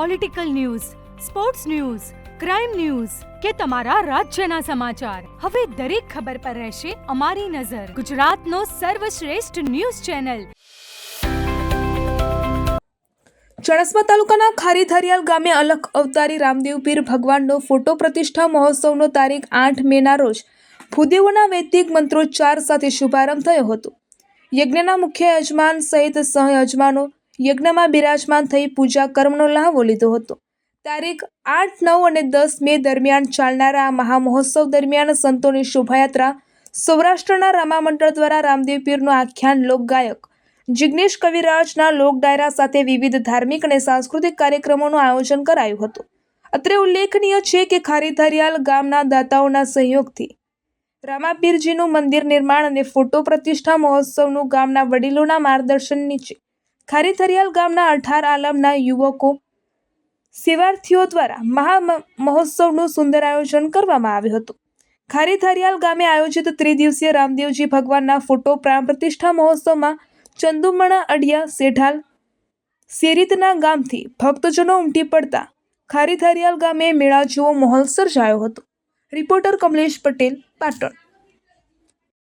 Political news, sports news, crime news કે તમારા રાજ્યના સમાચાર, હવે દરેક ખબર પર રહેશે અમારી નજર. ગુજરાતનો સર્વશ્રેષ્ઠ ન્યૂઝ ચેનલ. ચાણસ્મા તાલુકાના ખારીધરિયાલ ગામે અલખ અવતારી રામદેવ પીર ભગવાનનો ફોટો પ્રતિષ્ઠા મહોત્સવનો તારીખ 8 મેના રોજ ભૂદેવોના વૈદિક મંત્રોચ્ચાર સાથે શુભારંભ થયો હતો. યજ્ઞના મુખ્ય યજમાન સહિત સહ યજમાનો યજ્ઞમાં બિરાજમાન થઈ પૂજા કર્મનો લહાવો લીધો હતો. તારીખ 8, 9 અને 10 મે દરમિયાન ચાલનારા આ મહામહોત્સવ દરમિયાન સંતોની શોભાયાત્રા સૌરાષ્ટ્રના રામામંડળ દ્વારા રામદેવ પીરનું આખ્યાન લોકગાયક જિગ્નેશ કવિરાજના લોક ડાયરા સાથે વિવિધ ધાર્મિક અને સાંસ્કૃતિક કાર્યક્રમોનું આયોજન કરાયું હતું. અત્રે ઉલ્લેખનીય છે કે ખારીધરિયાલ ગામના દાતાઓના સહયોગથી રામાપીરજીનું મંદિર નિર્માણ અને ફોટો પ્રતિષ્ઠા મહોત્સવનું ગામના વડીલોના માર્ગદર્શન નીચે ખારીધરિયાલ ગામના 18 આલમના યુવકો સેવાર્થીઓ દ્વારા મહામહોત્સવનું સુંદર આયોજન કરવામાં આવ્યું હતું. ખારીધરિયાલ ગામે આયોજિત ત્રિદિવસીય રામદેવજી ભગવાનના ફોટો પ્રાણ પ્રતિષ્ઠા મહોત્સવમાં ચંદુમણા અડિયા સેઢાલ શેરીતના ગામથી ભક્તજનો ઉમટી પડતા ખારીધરિયાલ ગામે મેળા જેવો માહોલ સર્જાયો હતો. રિપોર્ટર કમલેશ પટેલ, પાટણ.